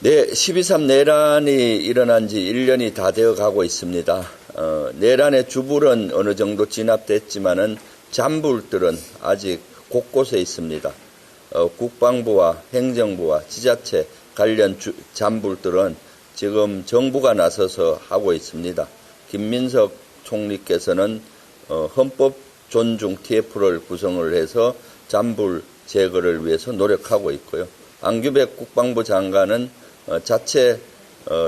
12.3 내란이 일어난 지 1년이 다 되어 가고 있습니다. 내란의 주불은 어느 정도 진압됐지만은 잔불들은 아직 곳곳에 있습니다. 국방부와 행정부와 지자체 관련 잔불들은 지금 정부가 나서서 하고 있습니다. 김민석 총리께서는 헌법 존중 TF를 구성을 해서 잔불 제거를 위해서 노력하고 있고요. 안규백 국방부 장관은 자체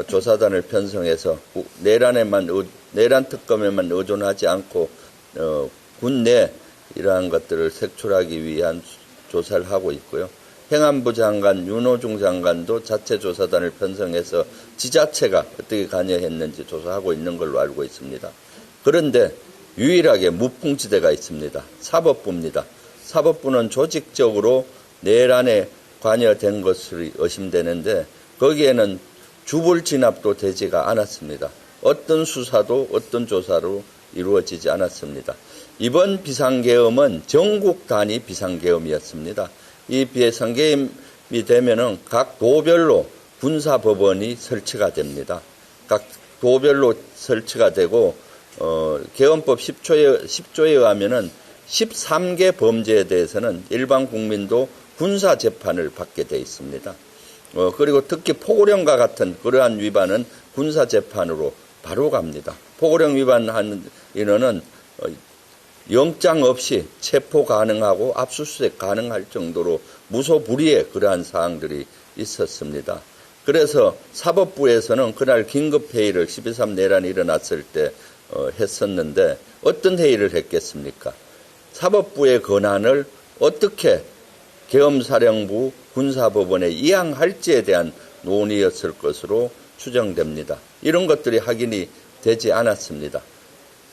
조사단을 편성해서 내란 특검에만 의존하지 않고 군내 이러한 것들을 색출하기 위한 조사를 하고 있고요. 행안부 장관 윤호중 장관도 자체 조사단을 편성해서 지자체가 어떻게 관여했는지 조사하고 있는 걸로 알고 있습니다. 그런데 유일하게 무풍지대가 있습니다. 사법부입니다. 사법부는 조직적으로 내란에 관여된 것으로 의심되는데 거기에는 주불 진압도 되지가 않았습니다. 어떤 수사도 어떤 조사로 이루어지지 않았습니다. 이번 비상계엄은 전국 단위 비상계엄이었습니다. 이 비상계엄이 되면은 각 도별로 군사법원이 설치가 됩니다. 각 도별로 설치가 되고 계엄법 10조에 의하면은 13개 범죄에 대해서는 일반 국민도 군사재판을 받게 돼 있습니다. 그리고 특히 포고령과 같은 그러한 위반은 군사재판으로 바로 갑니다. 포고령 위반한 인원은 영장 없이 체포 가능하고 압수수색 가능할 정도로 무소불위의 그러한 사항들이 있었습니다. 그래서 사법부에서는 그날 긴급회의를 12.3 내란이 일어났을 때 했었는데 어떤 회의를 했겠습니까? 사법부의 권한을 어떻게 계엄사령부 군사법원에 이양할지에 대한 논의였을 것으로 추정됩니다. 이런 것들이 확인이 되지 않았습니다.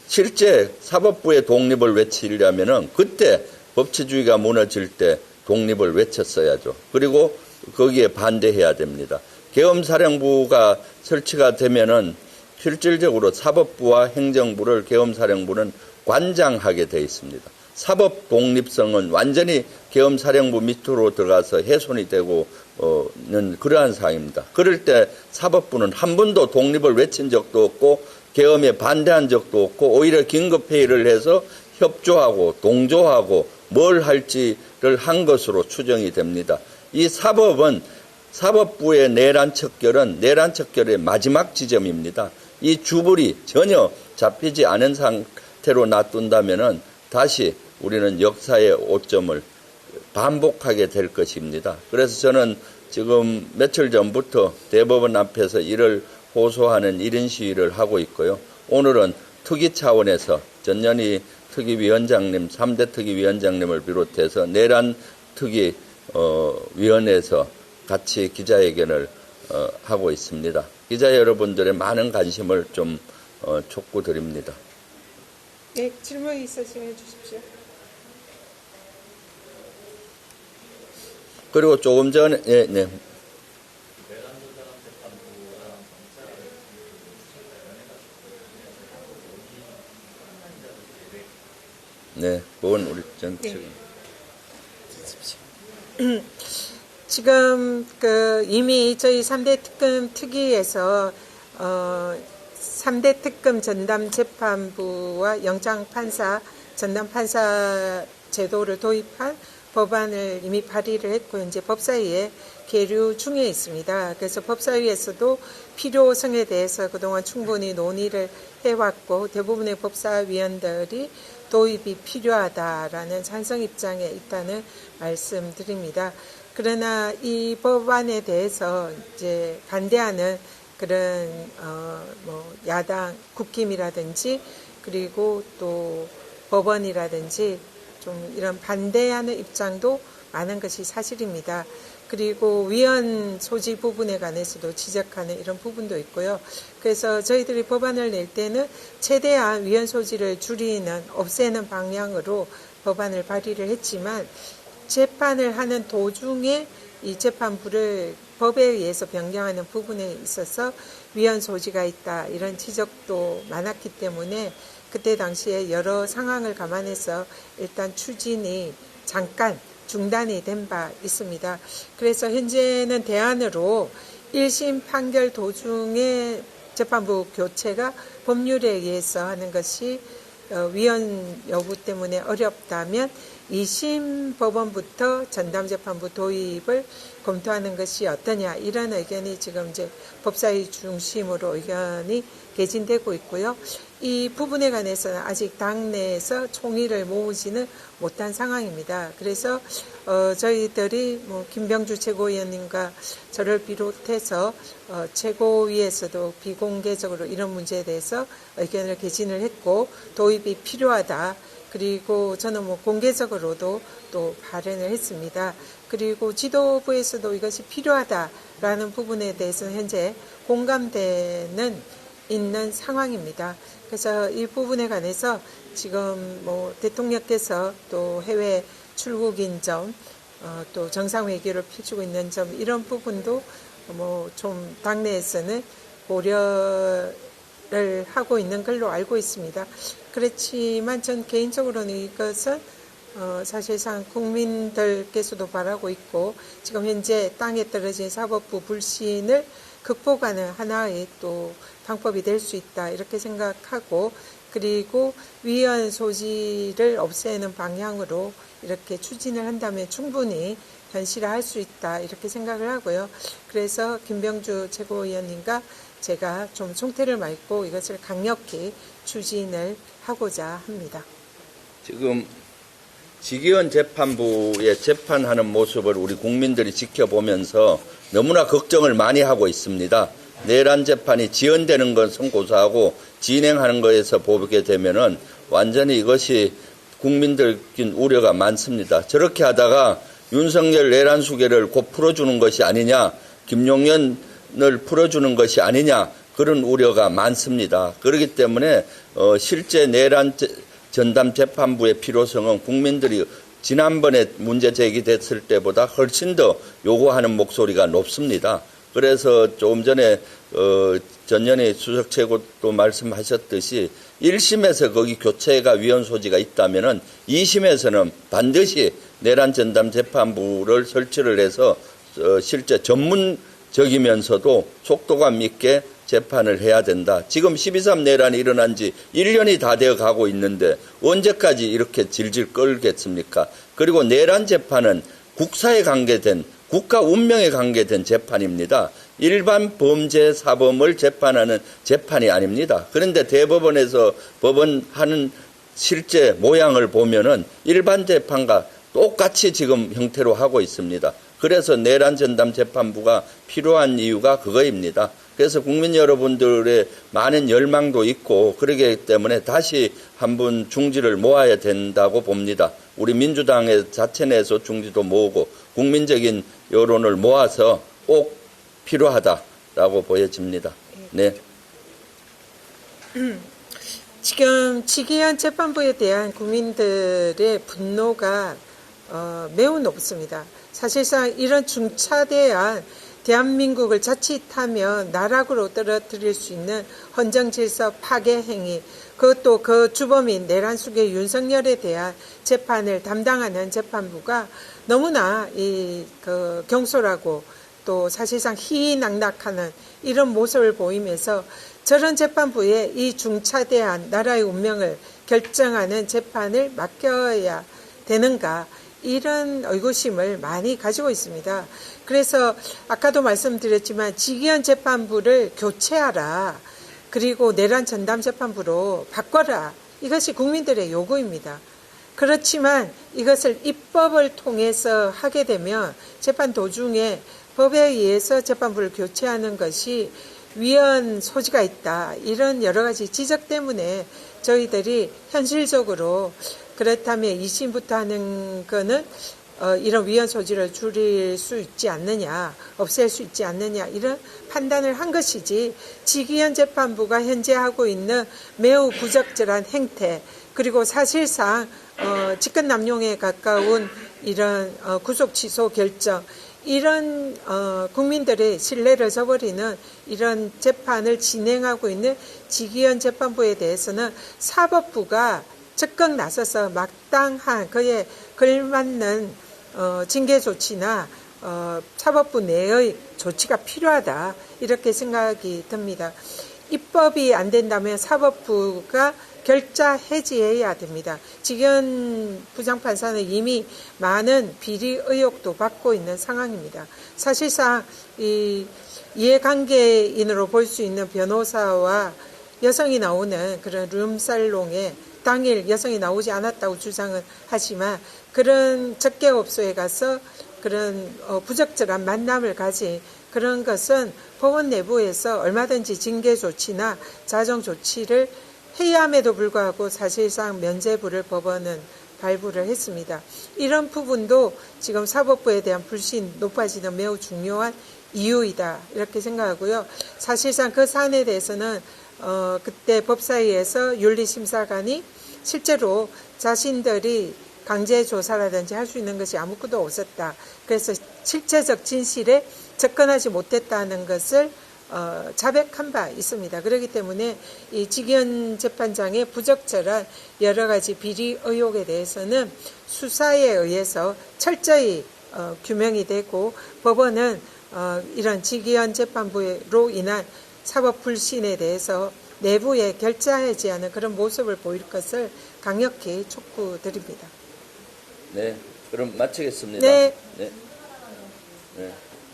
실제 사법부의 독립을 외치려면은 그때 법치주의가 무너질 때 독립을 외쳤어야죠. 그리고 거기에 반대해야 됩니다. 계엄사령부가 설치가 되면은 실질적으로 사법부와 행정부를 계엄사령부는 관장하게 되어 있습니다. 사법 독립성은 완전히 계엄사령부 밑으로 들어가서 훼손이 되고는 그러한 사항입니다. 그럴 때 사법부는 한 번도 독립을 외친 적도 없고 계엄에 반대한 적도 없고 오히려 긴급회의를 해서 협조하고 동조하고 뭘 할지를 한 것으로 추정이 됩니다. 이 사법부의 내란 척결은 내란 척결의 마지막 지점입니다. 이 주불이 전혀 잡히지 않은 상태로 놔둔다면은 다시 우리는 역사의 오점을 반복하게 될 것입니다. 그래서 저는 지금 며칠 전부터 대법원 앞에서 이를 호소하는 1인 시위를 하고 있고요. 오늘은 특위 차원에서 전현희 특위위원장님, 3대 특위위원장님을 비롯해서 내란 특위 위원회에서 같이 기자회견을 하고 있습니다. 기자 여러분들의 많은 관심을 좀 촉구드립니다. 네, 질문 있으시면 해주십시오. 그리고 조금 전에, 네. 네, 그건 우리 전체. 네. 지금 이미 저희 3대 특검 특위에서 3대 특검 전담재판부와 영장판사, 전담판사 제도를 도입한 법안을 이미 발의를 했고 현재 법사위에 계류 중에 있습니다. 그래서 법사위에서도 필요성에 대해서 그동안 충분히 논의를 해왔고 대부분의 법사위원들이 도입이 필요하다라는 찬성 입장에 있다는 말씀드립니다. 그러나 이 법안에 대해서 이제 반대하는 그런 야당 국힘이라든지 그리고 또 법원이라든지 좀 이런 반대하는 입장도 많은 것이 사실입니다. 그리고 위헌 소지 부분에 관해서도 지적하는 이런 부분도 있고요. 그래서 저희들이 법안을 낼 때는 최대한 위헌 소지를 줄이는, 없애는 방향으로 법안을 발의를 했지만 재판을 하는 도중에 이 재판부를 법에 의해서 변경하는 부분에 있어서 위헌 소지가 있다 이런 지적도 많았기 때문에 그때 당시에 여러 상황을 감안해서 일단 추진이 잠깐 중단이 된 바 있습니다. 그래서 현재는 대안으로 1심 판결 도중에 재판부 교체가 법률에 의해서 하는 것이 위헌 여부 때문에 어렵다면 2심 법원부터 전담재판부 도입을 검토하는 것이 어떠냐, 이런 의견이 지금 이제 법사위 중심으로 의견이 개진되고 있고요. 이 부분에 관해서는 아직 당내에서 총의를 모으지는 못한 상황입니다. 그래서 저희들이 김병주 최고위원님과 저를 비롯해서 최고위에서도 비공개적으로 이런 문제에 대해서 의견을 개진을 했고, 도입이 필요하다. 그리고 저는 공개적으로도 또 발언을 했습니다. 그리고 지도부에서도 이것이 필요하다라는 부분에 대해서는 현재 공감대는 있는 상황입니다. 그래서 이 부분에 관해서 지금 대통령께서 또 해외 출국인 점, 또 정상회견을 펼치고 있는 점, 이런 부분도 좀 당내에서는 고려를 하고 있는 걸로 알고 있습니다. 그렇지만 전 개인적으로는 이것은 사실상 국민들께서도 바라고 있고, 지금 현재 땅에 떨어진 사법부 불신을 극복하는 하나의 또 방법이 될 수 있다, 이렇게 생각하고, 그리고 위헌 소지를 없애는 방향으로 이렇게 추진을 한다면 충분히 현실화할 수 있다, 이렇게 생각을 하고요. 그래서 김병주 최고위원님과 제가 좀 총태를 맺고 이것을 강력히 추진을 하고자 합니다. 지금 지기현 재판부의 재판하는 모습을 우리 국민들이 지켜보면서 너무나 걱정을 많이 하고 있습니다. 내란 재판이 지연되는 것은 고사하고 진행하는 것에서 보게 되면은 완전히 이것이 국민들끼리 우려가 많습니다. 저렇게 하다가 윤석열 내란 수계를 곧 풀어주는 것이 아니냐, 김용현을 풀어주는 것이 아니냐, 그런 우려가 많습니다. 그렇기 때문에 실제 내란 전담 재판부의 필요성은 국민들이 지난번에 문제 제기됐을 때보다 훨씬 더 요구하는 목소리가 높습니다. 그래서 조금 전에 전현희 수석 최고도 말씀하셨듯이 1심에서 거기 교체가 위헌 소지가 있다면은 2심에서는 반드시 내란 전담 재판부를 설치를 해서 실제 전문적이면서도 속도감 있게 재판을 해야 된다. 지금 12.3 내란이 일어난 지 1년이 다 되어 가고 있는데 언제까지 이렇게 질질 끌겠습니까? 그리고 내란 재판은 국사에 관계된, 국가 운명에 관계된 재판입니다. 일반 범죄 사범을 재판하는 재판이 아닙니다. 그런데 대법원에서 법원하는 실제 모양을 보면은 일반 재판과 똑같이 지금 형태로 하고 있습니다. 그래서 내란 전담 재판부가 필요한 이유가 그거입니다. 그래서 국민 여러분들의 많은 열망도 있고 그러기 때문에 다시 한번 중지를 모아야 된다고 봅니다. 우리 민주당의 자체 내에서 중지도 모으고 국민적인 여론을 모아서 꼭 필요하다라고 보여집니다. 네. 지금 지기현 재판부에 대한 국민들의 분노가 매우 높습니다. 사실상 이런 중차대한 대한민국을 자칫하면 나락으로 떨어뜨릴 수 있는 헌정질서 파괴 행위, 그것도 그 주범인 내란 수괴 윤석열에 대한 재판을 담당하는 재판부가 너무나 경솔하고 또 사실상 희희낙낙하는 이런 모습을 보이면서 저런 재판부에 이 중차대한 나라의 운명을 결정하는 재판을 맡겨야 되는가, 이런 의구심을 많이 가지고 있습니다. 그래서 아까도 말씀드렸지만 지기현 재판부를 교체하라, 그리고 내란 전담 재판부로 바꿔라, 이것이 국민들의 요구입니다. 그렇지만 이것을 입법을 통해서 하게 되면 재판 도중에 법에 의해서 재판부를 교체하는 것이 위헌 소지가 있다, 이런 여러 가지 지적 때문에 저희들이 현실적으로 그렇다면 2심부터 하는 거는 이런 위헌 소지를 줄일 수 있지 않느냐, 없앨 수 있지 않느냐, 이런 판단을 한 것이지, 지기현 재판부가 현재 하고 있는 매우 부적절한 행태, 그리고 사실상 직권남용에 가까운 이런 구속 취소 결정, 이런 국민들의 신뢰를 저버리는 이런 재판을 진행하고 있는 지기현 재판부에 대해서는 사법부가 적극 나서서 마땅한 그에 걸맞는 징계 조치나 사법부 내의 조치가 필요하다 이렇게 생각이 듭니다. 입법이 안 된다면 사법부가 결자 해지해야 됩니다. 직연 부장판사는 이미 많은 비리 의혹도 받고 있는 상황입니다. 사실상 이 이해관계인으로 볼 수 있는 변호사와 여성이 나오는 그런 룸살롱에 당일 여성이 나오지 않았다고 주장은 하지만 그런 적개업소에 가서 그런 부적절한 만남을 가진 그런 것은 법원 내부에서 얼마든지 징계 조치나 자정 조치를 해야 함에도 불구하고 사실상 면죄부를 법원은 발부를 했습니다. 이런 부분도 지금 사법부에 대한 불신 높아지는 매우 중요한 이유이다 이렇게 생각하고요. 사실상 그 사안에 대해서는 그때 법사위에서 윤리심사관이 실제로 자신들이 강제조사라든지 할 수 있는 것이 아무것도 없었다. 그래서 실체적 진실에 접근하지 못했다는 것을 자백한 바 있습니다. 그렇기 때문에 이 직연 재판장의 부적절한 여러 가지 비리 의혹에 대해서는 수사에 의해서 철저히 규명이 되고 법원은 이런 직연 재판부로 인한 사법 불신에 대해서 내부에 결자하지 않은 그런 모습을 보일 것을 강력히 촉구드립니다. 네, 그럼 마치겠습니다. 네. 네. 네.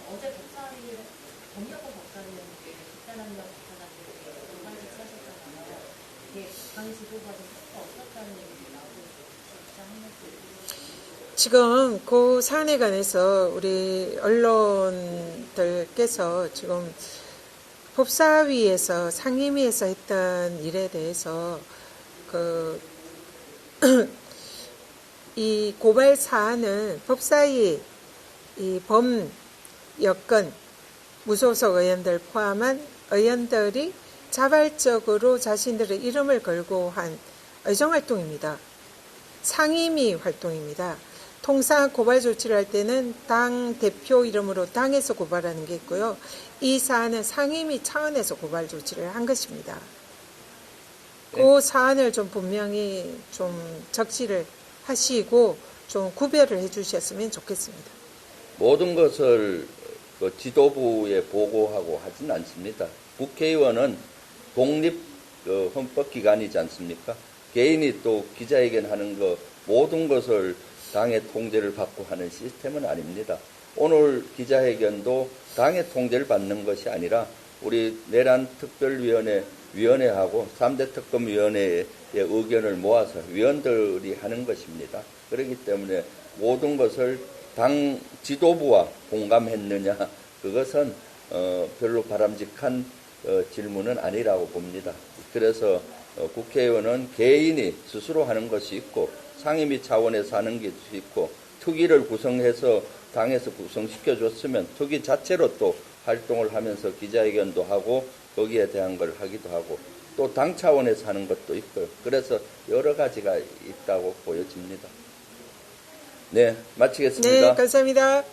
어제 법사위에 법무부 법사위원께 집단합력 집단한테 연관식 사셨잖아요. 이게 강 지도가 좀 없었다는 얘기 나오고 있어요. 지금 그 사안에 관해서 우리 언론들께서 지금 법사위에서 상임위에서 했던 일에 대해서 이 고발 사안은 법사위 이 범여권 무소속 의원들 포함한 의원들이 자발적으로 자신들의 이름을 걸고 한 의정활동입니다. 상임위 활동입니다. 통상 고발 조치를 할 때는 당 대표 이름으로 당에서 고발하는 게 있고요. 이 사안은 상임위 차원에서 고발 조치를 한 것입니다. 그 사안을 좀 분명히 좀 적시를 하시고 좀 구별을 해 주셨으면 좋겠습니다. 모든 것을 그 지도부에 보고하고 하진 않습니다. 국회의원은 독립 헌법기관이지 않습니까? 개인이 또 기자회견하는 거 모든 것을 당의 통제를 받고 하는 시스템은 아닙니다. 오늘 기자회견도 당의 통제를 받는 것이 아니라 우리 내란 특별위원회 위원회하고 3대 특검위원회의 의견을 모아서 위원들이 하는 것입니다. 그렇기 때문에 모든 것을 당 지도부와 공감했느냐 그것은 별로 바람직한 질문은 아니라고 봅니다. 그래서 국회의원은 개인이 스스로 하는 것이 있고 상임위 차원에서 하는 것이 있고 특위를 구성해서 당에서 구성시켜줬으면 특위 자체로 또 활동을 하면서 기자회견도 하고 거기에 대한 걸 하기도 하고 또 당 차원에서 하는 것도 있고요. 그래서 여러 가지가 있다고 보여집니다. 네, 마치겠습니다. 네, 감사합니다.